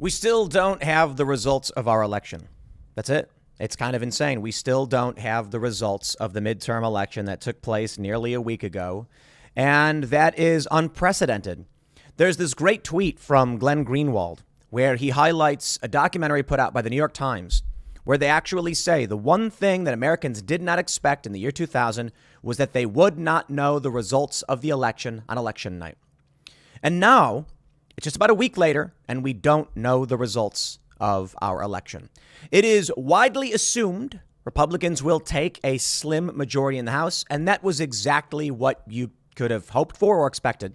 We still don't have the results of our election. That's it. It's kind of insane. We still don't have the results of the midterm election that took place nearly a week ago. And that is unprecedented. There's this great tweet from Glenn Greenwald where he highlights a documentary put out by the New York Times where they actually say the one thing that Americans did not expect in the year 2000 was that they would not know the results of the election on election night. And now it's just about a week later, and we don't know the results of our election. It is widely assumed Republicans will take a slim majority in the House, and that was exactly what you could have hoped for or expected.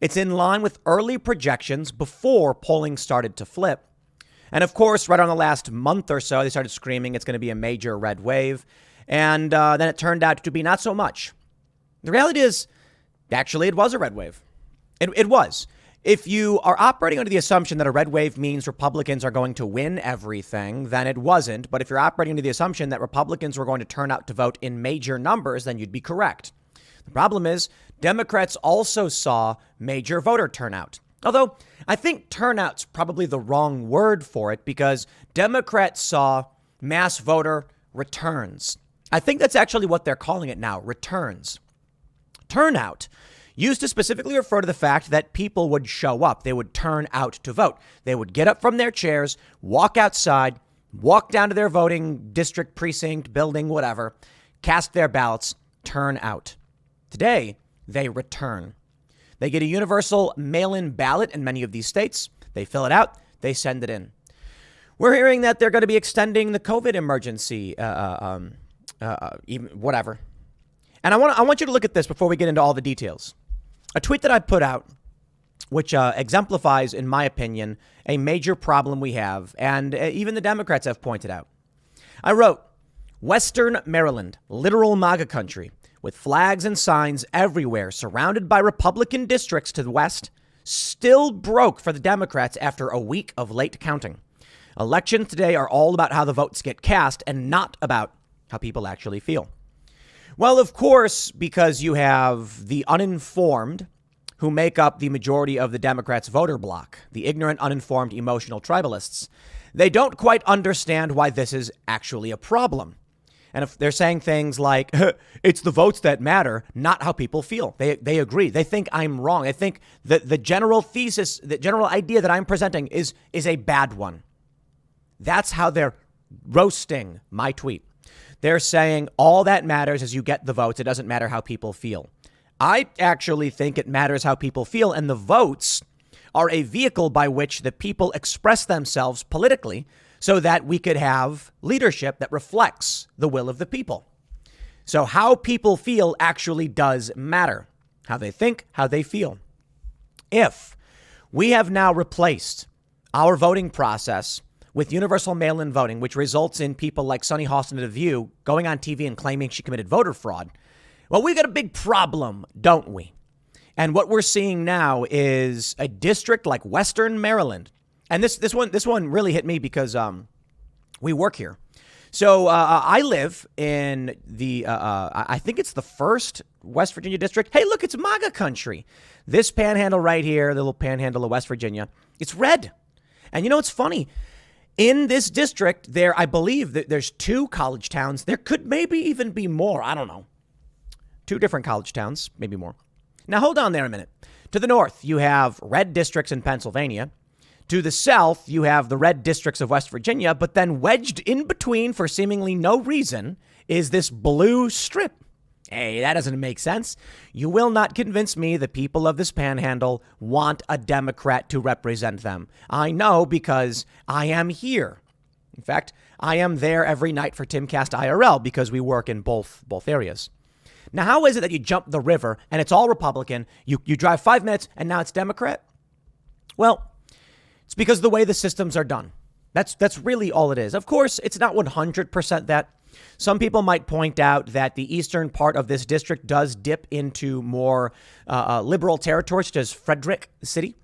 It's in line with early projections before polling started to flip. And of course, right on the last month or so, they started screaming it's going to be a major red wave. And then it turned out to be not so much. The reality is, actually, it was a red wave. It was. If you are operating under the assumption that a red wave means Republicans are going to win everything, then it wasn't. But if you're operating under the assumption that Republicans were going to turn out to vote in major numbers, then you'd be correct. The problem is Democrats also saw major voter turnout. Although I think turnout's probably the wrong word for it because Democrats saw mass voter returns. I think that's actually what they're calling it now, returns. Turnout used to specifically refer to the fact that people would show up. They would turn out to vote. They would get up from their chairs, walk outside, walk down to their voting district, precinct, building, whatever, cast their ballots, turn out. Today, they return. They get a universal mail-in ballot in many of these states. They fill it out. They send it in. We're hearing that they're going to be extending the COVID emergency, even whatever. And I want you to look at this before we get into all the details. A tweet that I put out, which exemplifies, in my opinion, a major problem we have, and even the Democrats have pointed out. I wrote, Western Maryland, literal MAGA country, with flags and signs everywhere, surrounded by Republican districts to the west, still broke for the Democrats after a week of late counting. Elections today are all about how the votes get cast and not about how people actually feel. Well, of course, because you have the uninformed who make up the majority of the Democrats' voter bloc, the ignorant, uninformed, emotional tribalists, they don't quite understand why this is actually a problem. And if they're saying things like, it's the votes that matter, not how people feel. They agree. They think I'm wrong. I think that the general thesis, the general idea that I'm presenting is a bad one. That's how they're roasting my tweet. They're saying all that matters is you get the votes. It doesn't matter how people feel. I actually think it matters how people feel. And the votes are a vehicle by which the people express themselves politically so that we could have leadership that reflects the will of the people. So how people feel actually does matter. How they think, how they feel. If we have now replaced our voting process with universal mail-in voting, which results in people like Sunny Hostin of The View going on TV and claiming she committed voter fraud, well, we got a big problem, don't we? And what we're seeing now is a district like Western Maryland. And this one really hit me because we work here. So I live in the I think it's the first West Virginia district. Hey, look, it's MAGA country. This panhandle right here, the little panhandle of West Virginia, it's red. And you know, it's funny. In this district, I believe that there's 2 college towns. There could maybe even be more. I don't know. 2 different college towns, maybe more. Now, hold on there a minute. To the north, you have red districts in Pennsylvania. To the south, you have the red districts of West Virginia. But then wedged in between for seemingly no reason is this blue strip. Hey, that doesn't make sense. You will not convince me the people of this panhandle want a Democrat to represent them. I know because I am here. In fact, I am there every night for Timcast IRL because we work in both areas. Now, how is it that you jump the river and it's all Republican? You drive 5 minutes and now it's Democrat? Well, it's because of the way the systems are done. That's really all it is. Of course, it's not 100% that. Some people might point out that the eastern part of this district does dip into more liberal territory, such as Frederick City.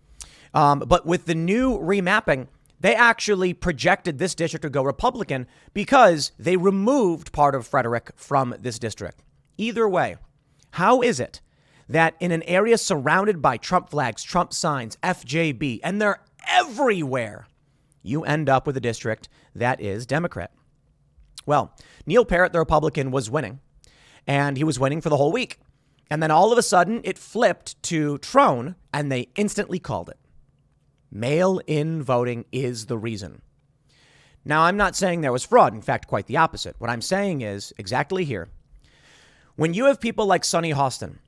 But with the new remapping, they actually projected this district to go Republican because they removed part of Frederick from this district. Either way, how is it that in an area surrounded by Trump flags, Trump signs, FJB, and they're everywhere, you end up with a district that is Democrat. Well, Neil Parrott, the Republican, was winning, and he was winning for the whole week. And then all of a sudden it flipped to Trone, and they instantly called it. Mail-in voting is the reason. Now, I'm not saying there was fraud. In fact, quite the opposite. What I'm saying is exactly here. When you have people like Sunny Hostin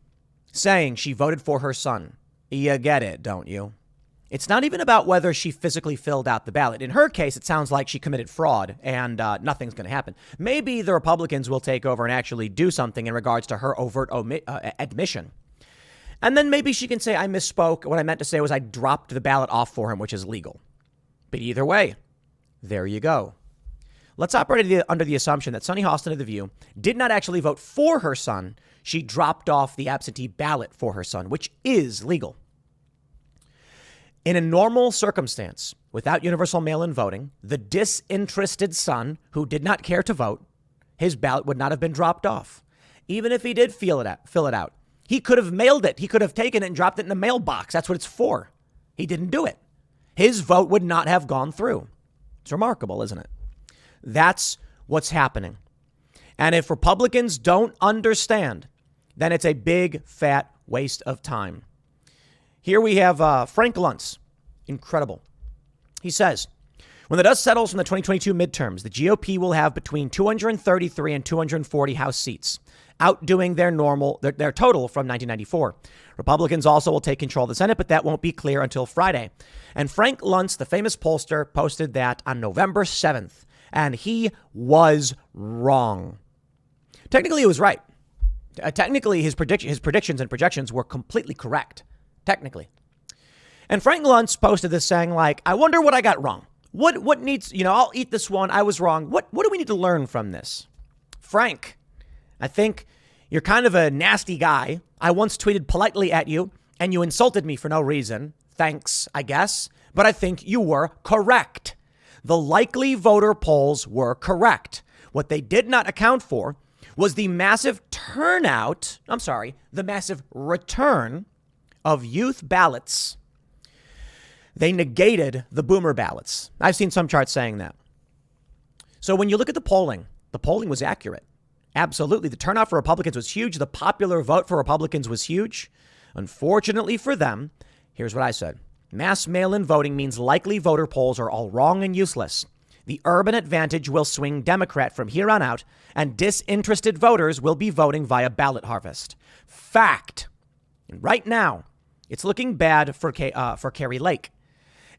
saying she voted for her son, you get it, don't you? It's not even about whether she physically filled out the ballot. In her case, it sounds like she committed fraud and nothing's going to happen. Maybe the Republicans will take over and actually do something in regards to her overt admission. And then maybe she can say, I misspoke. What I meant to say was I dropped the ballot off for him, which is legal. But either way, there you go. Let's operate under the assumption that Sunny Hostin of The View did not actually vote for her son. She dropped off the absentee ballot for her son, which is legal. In a normal circumstance, without universal mail-in voting, the disinterested son who did not care to vote, his ballot would not have been dropped off. Even if he did fill it out, he could have mailed it. He could have taken it and dropped it in the mailbox. That's what it's for. He didn't do it. His vote would not have gone through. It's remarkable, isn't it? That's what's happening. And if Republicans don't understand, then it's a big, fat waste of time. Here we have Frank Luntz. Incredible. He says, when the dust settles from the 2022 midterms, the GOP will have between 233 and 240 House seats, outdoing their total from 1994. Republicans also will take control of the Senate, but that won't be clear until Friday. And Frank Luntz, the famous pollster, posted that on November 7th, and he was wrong. Technically, he was right. Technically, his predictions and projections were completely correct. Technically. And Frank Luntz posted this saying, like, I wonder what I got wrong. What needs, I'll eat this one. I was wrong. What do we need to learn from this? Frank, I think you're kind of a nasty guy. I once tweeted politely at you and you insulted me for no reason. Thanks, I guess. But I think you were correct. The likely voter polls were correct. What they did not account for was the massive return of youth ballots. They negated the boomer ballots. I've seen some charts saying that. So when you look at the polling was accurate. Absolutely. The turnout for Republicans was huge. The popular vote for Republicans was huge. Unfortunately for them, here's what I said. Mass mail-in voting means likely voter polls are all wrong and useless. The urban advantage will swing Democrat from here on out, and disinterested voters will be voting via ballot harvest. Fact. And right now, it's looking bad for Kari Lake.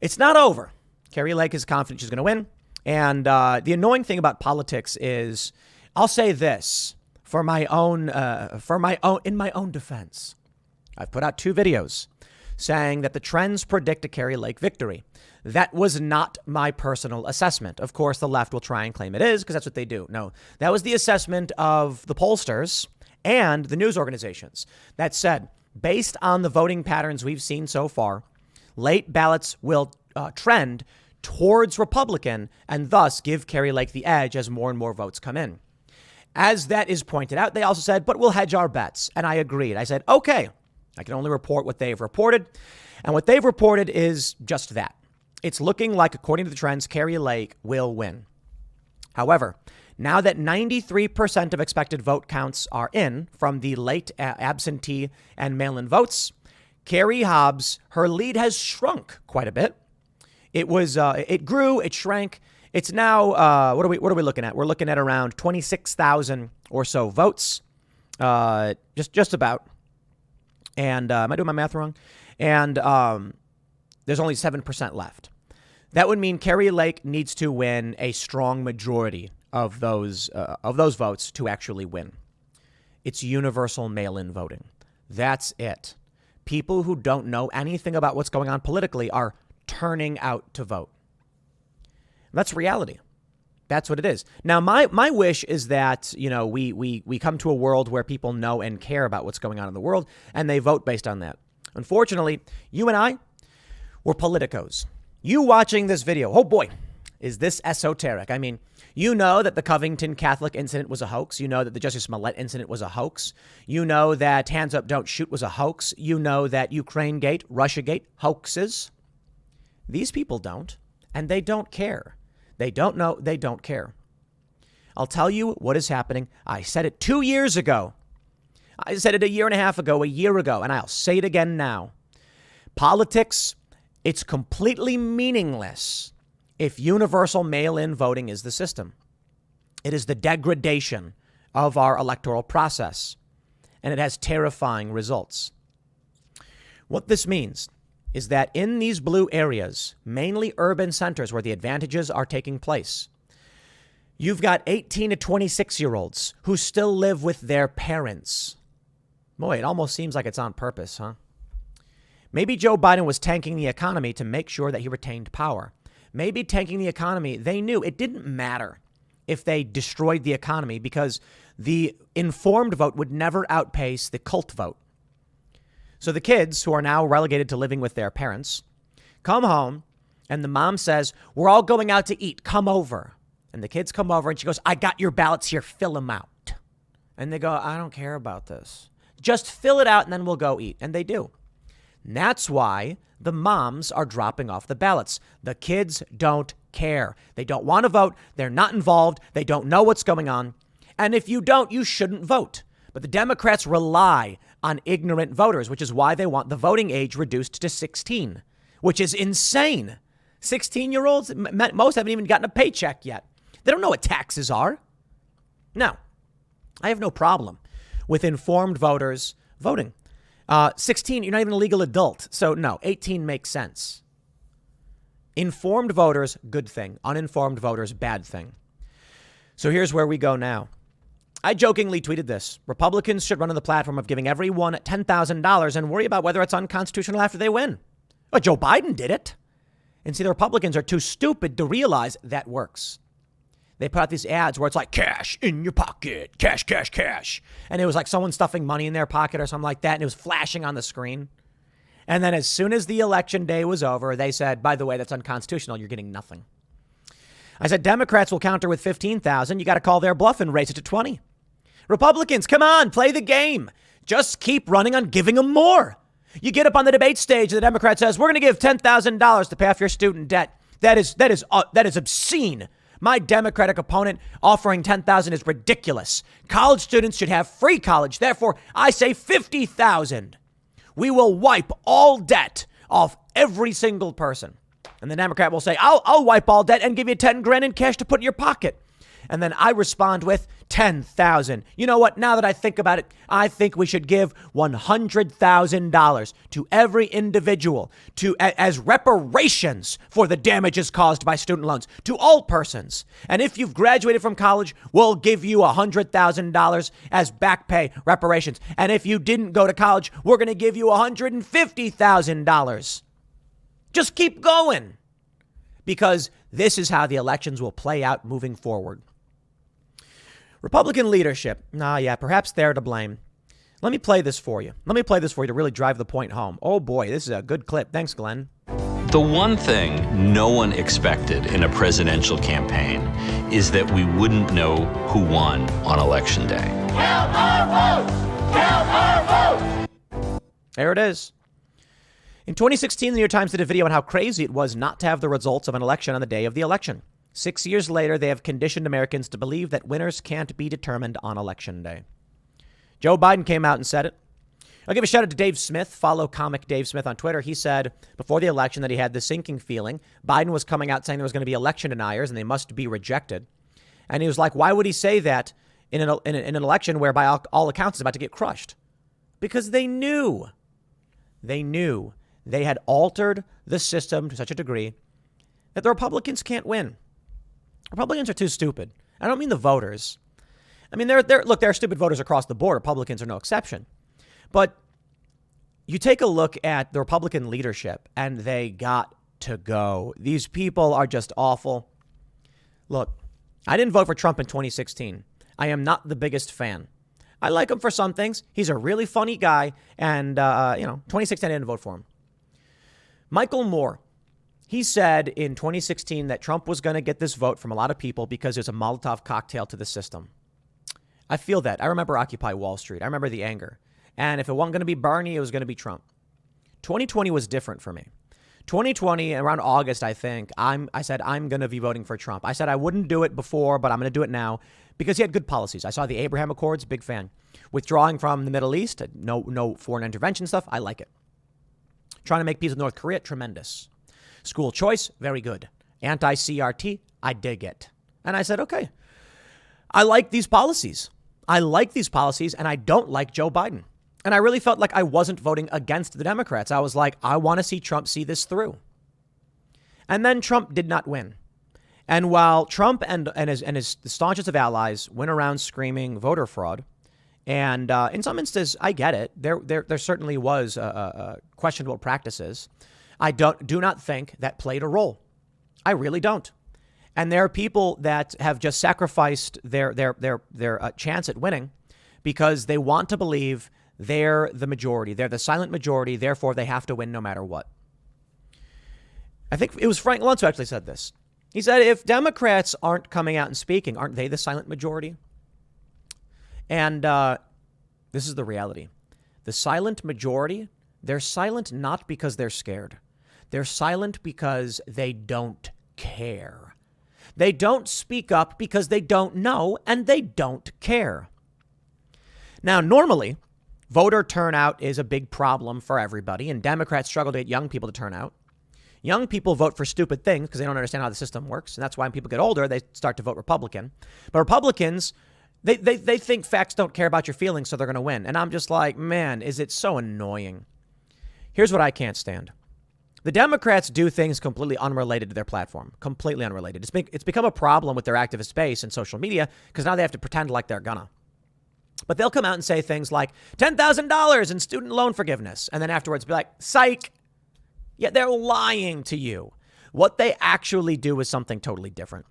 It's not over. Kari Lake is confident she's going to win. And the annoying thing about politics is, I'll say this in my own defense. I've put out 2 videos saying that the trends predict a Kari Lake victory. That was not my personal assessment. Of course, the left will try and claim it is because that's what they do. No, that was the assessment of the pollsters and the news organizations that said, based on the voting patterns we've seen so far, late ballots will trend towards Republican and thus give Kari Lake the edge as more and more votes come in. As that is pointed out, they also said, but we'll hedge our bets. And I agreed. I said, okay, I can only report what they've reported. And what they've reported is just that. It's looking like, according to the trends, Kari Lake will win. However, now that 93% of expected vote counts are in from the late absentee and mail-in votes, Carrie Hobbs, her lead has shrunk quite a bit. It grew, it shrank. It's now, what are we looking at? We're looking at around 26,000 or so votes, just about. And am I doing my math wrong? And there's only 7% left. That would mean Kari Lake needs to win a strong majority of those votes to actually win. It's universal mail-in voting. That's it. People who don't know anything about what's going on politically are turning out to vote. That's reality. That's what it is. Now, my wish is that, we come to a world where people know and care about what's going on in the world and they vote based on that. Unfortunately, you and I, we're politicos. You watching this video, oh boy, is this esoteric. I mean, you know that the Covington Catholic incident was a hoax. You know that the Justice Smollett incident was a hoax. You know that Hands Up, Don't Shoot was a hoax. You know that Ukraine Gate, Russia Gate, hoaxes. These people don't. And they don't care. They don't know. They don't care. I'll tell you what is happening. I said it 2 years ago. I said it a year and a half ago, a year ago, and I'll say it again now. Politics, it's completely meaningless if universal mail-in voting is the system. It is the degradation of our electoral process, and it has terrifying results. What this means is that in these blue areas, mainly urban centers where the advantages are taking place, you've got 18 to 26-year-olds who still live with their parents. Boy, it almost seems like it's on purpose, huh? Maybe Joe Biden was tanking the economy to make sure that he retained power. Maybe tanking the economy, they knew it didn't matter if they destroyed the economy because the informed vote would never outpace the cult vote. So the kids who are now relegated to living with their parents come home and the mom says, we're all going out to eat. Come over. And the kids come over and she goes, I got your ballots here. Fill them out. And they go, I don't care about this. Just fill it out and then we'll go eat. And they do. And that's why the moms are dropping off the ballots. The kids don't care. They don't want to vote. They're not involved. They don't know what's going on. And if you don't, you shouldn't vote. But the Democrats rely on ignorant voters, which is why they want the voting age reduced to 16, which is insane. 16-year-olds, most haven't even gotten a paycheck yet. They don't know what taxes are. No, I have no problem with informed voters voting. 16, you're not even a legal adult. So no, 18 makes sense. Informed voters, good thing. Uninformed voters, bad thing. So here's where we go now. I jokingly tweeted this. Republicans should run on the platform of giving everyone $10,000 and worry about whether it's unconstitutional after they win. But Joe Biden did it. And see, the Republicans are too stupid to realize that works. They put out these ads where it's like cash in your pocket, cash, cash, cash. And it was like someone stuffing money in their pocket or something like that. And it was flashing on the screen. And then as soon as the election day was over, they said, by the way, that's unconstitutional. You're getting nothing. I said, Democrats will counter with 15,000. You got to call their bluff and raise it to 20. Republicans, come on, play the game. Just keep running on giving them more. You get up on the debate stage, and the Democrat says, we're going to give $10,000 to pay off your student debt. That is obscene. My Democratic opponent offering $10,000 is ridiculous. College students should have free college. Therefore, I say $50,000. We will wipe all debt off every single person. And the Democrat will say, I'll wipe all debt and give you 10 grand in cash to put in your pocket. And then I respond with 10,000. You know what? Now that I think about it, I think we should give $100,000 to every individual as reparations for the damages caused by student loans to all persons. And if you've graduated from college, we'll give you $100,000 as back pay reparations. And if you didn't go to college, we're going to give you $150,000. Just keep going, because this is how the elections will play out moving forward. Republican leadership. Perhaps they're to blame. Let me play this for you. To really drive the point home. Oh boy, this is a good clip. Thanks, Glenn. The one thing no one expected in a presidential campaign is that we wouldn't know who won on Election Day. Count our votes! Count our votes! There it is. In 2016, the New York Times did a video on how crazy it was not to have the results of an election on the day of the election. 6 years later, they have conditioned Americans to believe that winners can't be determined on Election Day. Joe Biden came out and said it. I'll give a shout out to Dave Smith. Follow comic Dave Smith on Twitter. He said before the election that he had this sinking feeling. Biden was coming out saying there was going to be election deniers and they must be rejected. And he was like, why would he say that in an election where by all accounts is about to get crushed? Because they knew. They had altered the system to such a degree that the Republicans can't win. Republicans are too stupid. I don't mean the voters. I mean, there are stupid voters across the board. Republicans are no exception. But you take a look at the Republican leadership and they got to go. These people are just awful. Look, I didn't vote for Trump in 2016. I am not the biggest fan. I like him for some things. He's a really funny guy. And, 2016, I didn't vote for him. Michael Moore, he said in 2016 that Trump was going to get this vote from a lot of people because there's a Molotov cocktail to the system. I feel that. I remember Occupy Wall Street. I remember the anger. And if it wasn't going to be Bernie, it was going to be Trump. 2020 was different for me. 2020, around August, I think, I said, I'm going to be voting for Trump. I said I wouldn't do it before, but I'm going to do it now because he had good policies. I saw the Abraham Accords, big fan. Withdrawing from the Middle East, no foreign intervention stuff, I like it. Trying to make peace with North Korea, tremendous. School choice, very good. Anti-CRT, I dig it. And I said, okay, I like these policies. I like these policies, and I don't like Joe Biden. And I really felt like I wasn't voting against the Democrats. I was like, I want to see Trump see this through. And then Trump did not win. And while Trump and his staunchest of allies went around screaming voter fraud, and in some instances, I get it. There certainly was questionable practices. I do not think that played a role. I really don't. And there are people that have just sacrificed their chance at winning because they want to believe they're the majority. They're the silent majority. Therefore, they have to win no matter what. I think it was Frank Luntz who actually said this. He said, if Democrats aren't coming out and speaking, aren't they the silent majority? And this is the reality. The silent majority, they're silent not because they're scared. They're silent because they don't care. They don't speak up because they don't know and they don't care. Now, normally, voter turnout is a big problem for everybody, and Democrats struggle to get young people to turn out. Young people vote for stupid things because they don't understand how the system works, and that's why when people get older, they start to vote Republican. But Republicans, they think facts don't care about your feelings, so they're going to win. And I'm just like, man, is it so annoying? Here's what I can't stand. The Democrats do things completely unrelated to their platform, completely unrelated. It's become a problem with their activist base and social media because now they have to pretend like they're gonna. But they'll come out and say things like $10,000 in student loan forgiveness. And then afterwards be like, psych. Yeah, they're lying to you. What they actually do is something totally different.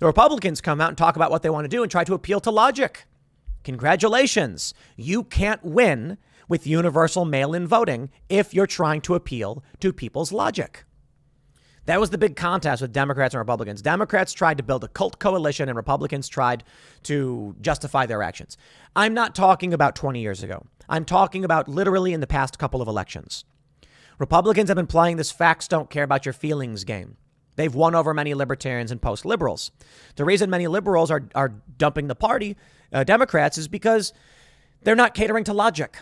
The Republicans come out and talk about what they want to do and try to appeal to logic. Congratulations. You can't win with universal mail-in voting if you're trying to appeal to people's logic. That was the big contest with Democrats and Republicans. Democrats tried to build a cult coalition and Republicans tried to justify their actions. I'm not talking about 20 years ago. I'm talking about literally in the past couple of elections. Republicans have been playing this facts don't care about your feelings game. They've won over many libertarians and post-liberals. The reason many liberals are dumping the party, Democrats, is because they're not catering to logic.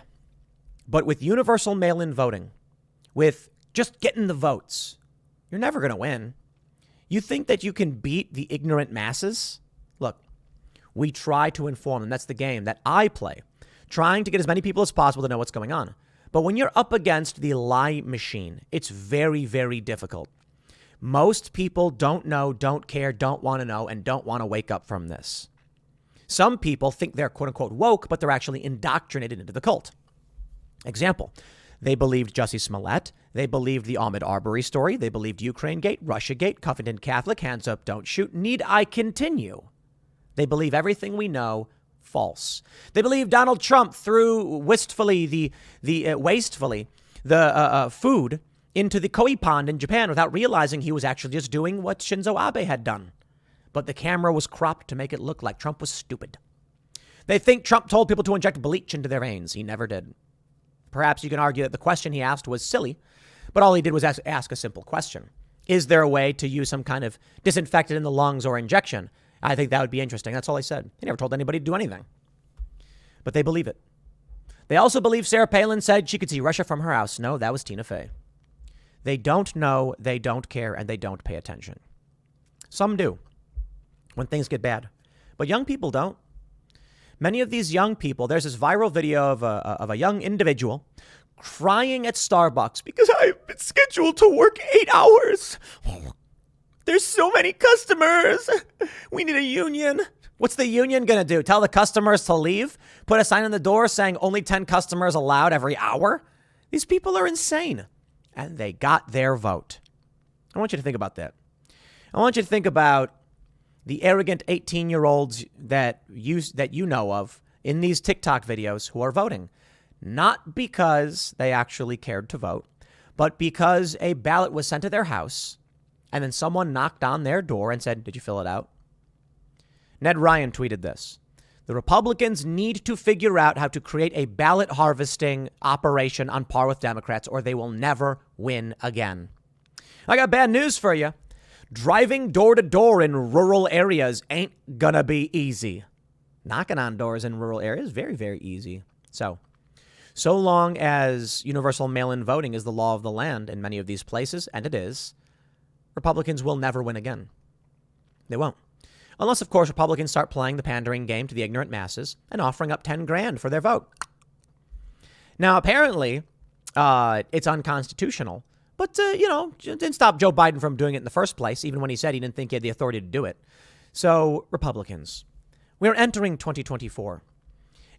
But with universal mail-in voting, with just getting the votes, you're never going to win. You think that you can beat the ignorant masses? Look, we try to inform them. That's the game that I play, trying to get as many people as possible to know what's going on. But when you're up against the lie machine, it's very, very difficult. Most people don't know, don't care, don't want to know, and don't want to wake up from this. Some people think they're quote unquote woke, but they're actually indoctrinated into the cult. Example, they believed Jussie Smollett. They believed the Ahmaud Arbery story. They believed Ukrainegate, Russiagate, Covington Catholic, hands up, don't shoot. Need I continue? They believe everything we know, false. They believe Donald Trump threw wastefully the food into the koi pond in Japan without realizing he was actually just doing what Shinzo Abe had done. But the camera was cropped to make it look like Trump was stupid. They think Trump told people to inject bleach into their veins. He never did. Perhaps you can argue that the question he asked was silly, but all he did was ask a simple question. Is there a way to use some kind of disinfectant in the lungs or injection? I think that would be interesting. That's all he said. He never told anybody to do anything. But they believe it. They also believe Sarah Palin said she could see Russia from her house. No, that was Tina Fey. They don't know, they don't care, and they don't pay attention. Some do when things get bad. But young people don't. Many of these young people, there's this viral video of a young individual crying at Starbucks because I've been scheduled to work 8 hours. There's so many customers. We need a union. What's the union going to do? Tell the customers to leave? Put a sign on the door saying only 10 customers allowed every hour? These people are insane. And they got their vote. I want you to think about that. I want you to think about the arrogant 18-year-olds that you know of in these TikTok videos who are voting. Not because they actually cared to vote, but because a ballot was sent to their house and then someone knocked on their door and said, did you fill it out? Ned Ryan tweeted this. The Republicans need to figure out how to create a ballot harvesting operation on par with Democrats or they will never win again. I got bad news for you. Driving door to door in rural areas ain't gonna be easy. Knocking on doors in rural areas, very, very easy. So long as universal mail-in voting is the law of the land in many of these places, and it is, Republicans will never win again. They won't. Unless, of course, Republicans start playing the pandering game to the ignorant masses and offering up $10,000 for their vote. Now, apparently, it's unconstitutional, but, didn't stop Joe Biden from doing it in the first place, even when he said he didn't think he had the authority to do it. So, Republicans, we're entering 2024.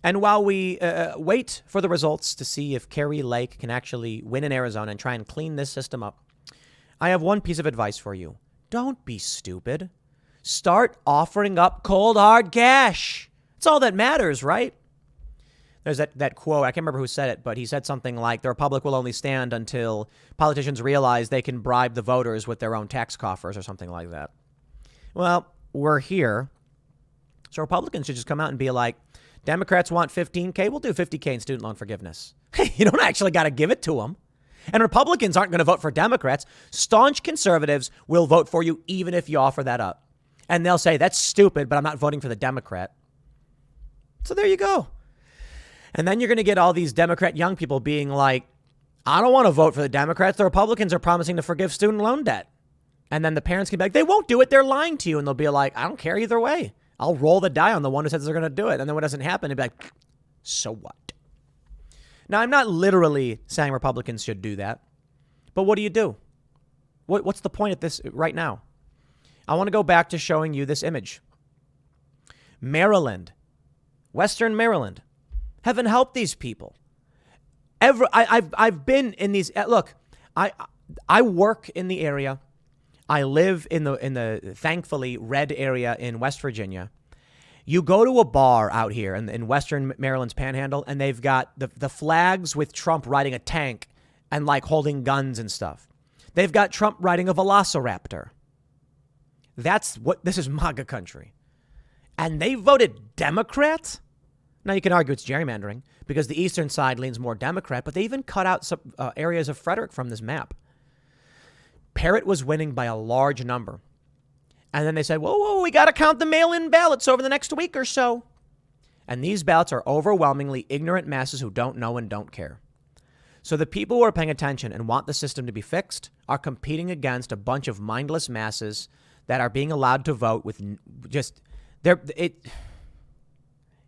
And while we wait for the results to see if Kari Lake can actually win in Arizona and try and clean this system up, I have one piece of advice for you. Don't be stupid. Start offering up cold, hard cash. It's all that matters, right? There's that quote. I can't remember who said it, but he said something like, the Republic will only stand until politicians realize they can bribe the voters with their own tax coffers or something like that. Well, we're here. So Republicans should just come out and be like, Democrats want $15,000. We'll do $50,000 in student loan forgiveness. You don't actually got to give it to them. And Republicans aren't going to vote for Democrats. Staunch conservatives will vote for you even if you offer that up. And they'll say, that's stupid, but I'm not voting for the Democrat. So there you go. And then you're going to get all these Democrat young people being like, I don't want to vote for the Democrats. The Republicans are promising to forgive student loan debt. And then the parents can be like, they won't do it. They're lying to you. And they'll be like, I don't care either way. I'll roll the die on the one who says they're going to do it. And then when it doesn't happen, they'll be like, so what? Now, I'm not literally saying Republicans should do that. But what do? What's the point of this right now? I want to go back to showing you this image. Maryland, Western Maryland. Heaven help these people. I've been in these. Look, I work in the area. I live in the thankfully red area in West Virginia. You go to a bar out here in Western Maryland's Panhandle, and they've got the flags with Trump riding a tank and like holding guns and stuff. They've got Trump riding a velociraptor. This is MAGA country. And they voted Democrat? Now, you can argue it's gerrymandering because the eastern side leans more Democrat, but they even cut out some areas of Frederick from this map. Parrott was winning by a large number. And then they said, whoa, we got to count the mail-in ballots over the next week or so. And these ballots are overwhelmingly ignorant masses who don't know and don't care. So the people who are paying attention and want the system to be fixed are competing against a bunch of mindless masses that are being allowed to vote with just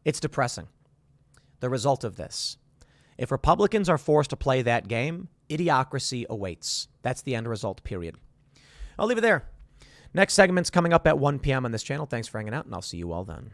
it's depressing. The result of this. If Republicans are forced to play that game, idiocracy awaits. That's the end result, period. I'll leave it there. Next segment's coming up at 1 p.m. on this channel. Thanks for hanging out, and I'll see you all then.